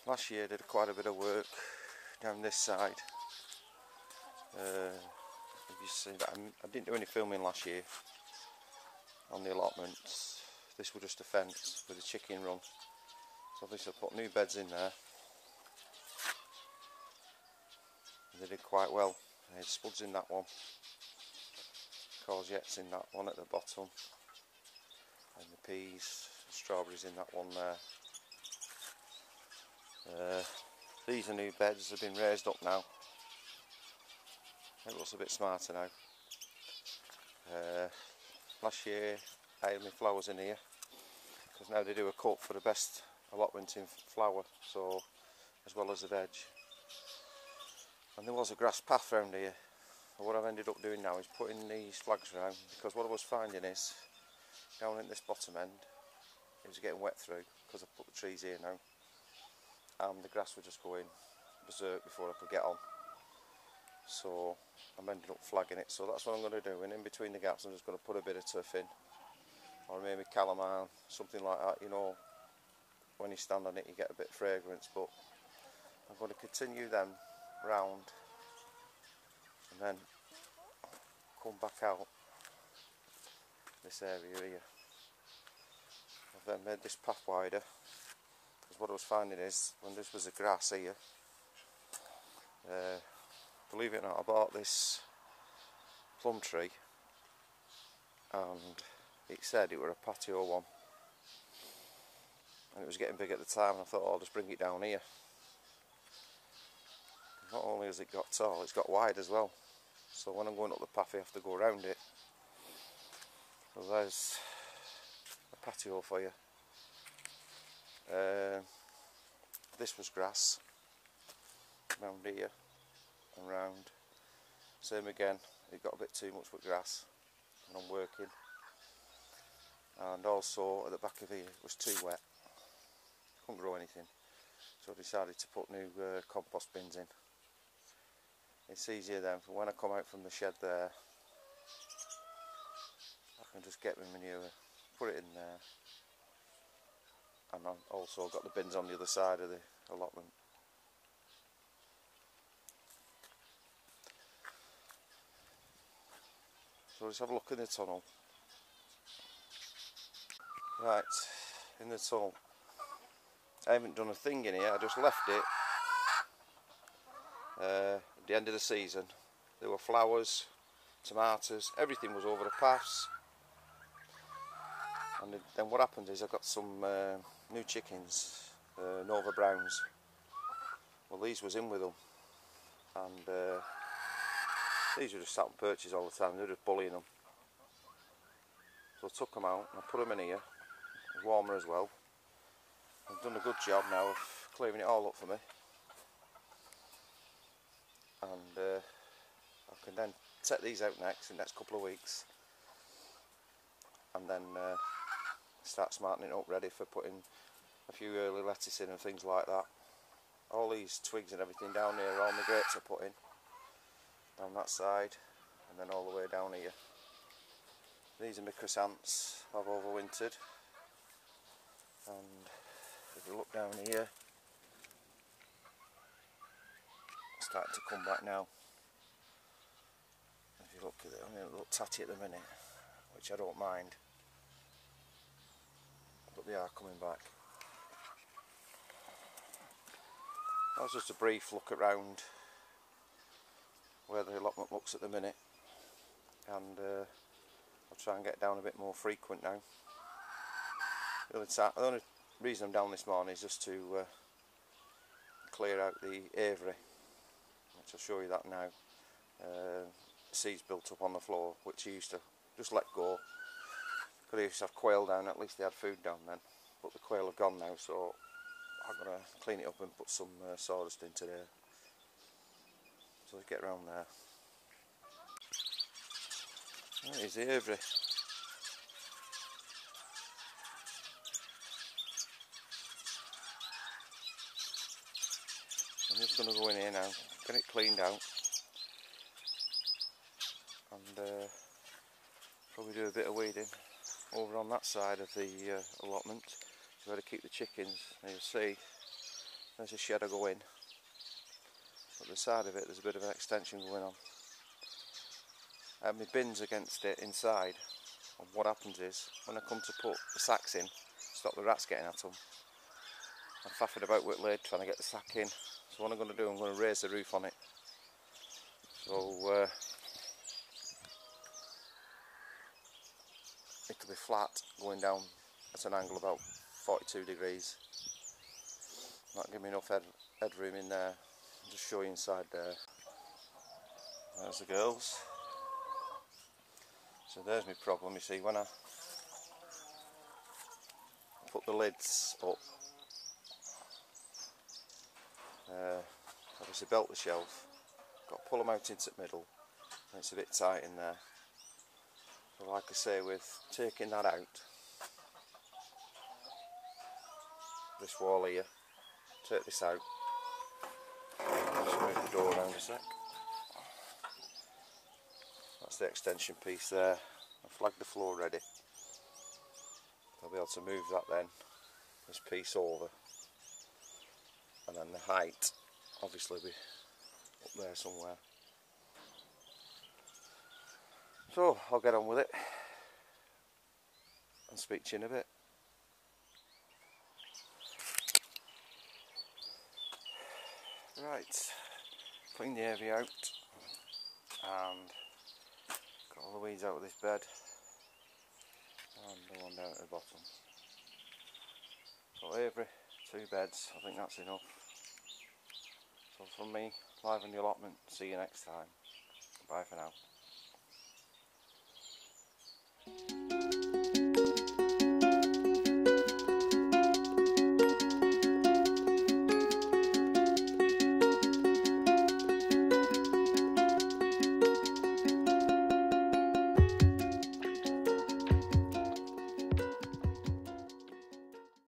Last year I did quite a bit of work down this side. If you see that, I didn't do any filming last year on the allotments. This was just a fence with a chicken run. So obviously I put new beds in there. They did quite well. I had spuds in that one, courgettes in that one at the bottom, and the peas, strawberries in that one there. These are new beds, they've been raised up now. It looks a bit smarter now. Last year I had my flowers in here, because now they do a cut for the best allotment in flower, so as well as the veg. And there was a grass path round here. And what I've ended up doing now is putting these flags around, because what I was finding is down in this bottom end it was getting wet through, because I put the trees here now, and the grass was just going berserk before I could get on. So I'm ended up flagging it, so that's what I'm going to do. And in between the gaps I'm just going to put a bit of turf in, or maybe calamine, something like that. You know, when you stand on it you get a bit of fragrance, but I'm going to continue them round and then come back out this area here. I've then made this path wider, because what I was finding is when this was a grass here, believe it or not, I bought this plum tree and it said it were a patio one, and it was getting big at the time, and I thought, oh, I'll just bring it down here. Not only has it got tall, it's got wide as well, so when I'm going up the path I have to go around it. So there's a patio for you. This was grass round here and round. Same again, it got a bit too much with grass when I'm working, and also at the back of here it was too wet, couldn't grow anything, so I decided to put new compost bins in. It's easier then for when I come out from the shed there, I can just get my manure, put it in there, and I've also got the bins on the other side of the allotment. So let's have a look in the tunnel. Right, in the tunnel, I haven't done a thing in here, I just left it. At the end of the season there were flowers, tomatoes, everything was over the paths. And then what happened is I got some new chickens, Nova Browns. Well, these was in with them, and these were just sat on perches all the time, they were just bullying them. So I took them out and I put them in here. It was warmer as well. I've done a good job now of clearing it all up for me. And I can then set these out next in the next couple of weeks, and then start smartening it up, ready for putting a few early lettuce in and things like that. All these twigs and everything down here are all my grapes I put in, down that side and then all the way down here. These are my chrysanthemums I've overwintered, and if you look down here, starting to come back now. If you look at it, I mean, it looks tatty at the minute, which I don't mind, but they are coming back. That was just a brief look around where the allotment looks at the minute, and I'll try and get down a bit more frequent now. The only reason I'm down this morning is just to clear out the aviary, which I'll show you that now. Seeds built up on the floor, which I used to just let go, because I used to have quail down, at least they had food down then, but the quail are gone now, so I'm going to clean it up and put some sawdust into there. So let's get around there. There's the aviary. I'm just going to go in here now, get it cleaned out, and probably do a bit of weeding over on that side of the allotment, where to keep the chickens. And you'll see there's a shed I go in, but the side of it there's a bit of an extension going on. I have my bins against it inside, and what happens is when I come to put the sacks in, stop the rats getting at them, I'm faffing about with lid trying to get the sack in. So what I'm going to do, I'm going to raise the roof on it. So it'll be flat going down at an angle about 42 degrees. That'll give me enough headroom in there. I'll just show you inside there. There's the girls. So there's my problem, you see, when I put the lids up, obviously belt the shelf, got to pull them out into the middle, and it's a bit tight in there. So like I say, with taking that out, this wall here, take this out, just move the door around a sec. That's the extension piece there. I've flagged the floor ready. I'll be able to move that then, this piece over, and then the height obviously be up there somewhere. So I'll get on with it and speak to you in a bit. Right, clean the area out and got all the weeds out of this bed and the one down at the bottom. So every 2 beds, I think that's enough. So from me, live on the allotment, see you next time. Bye for now.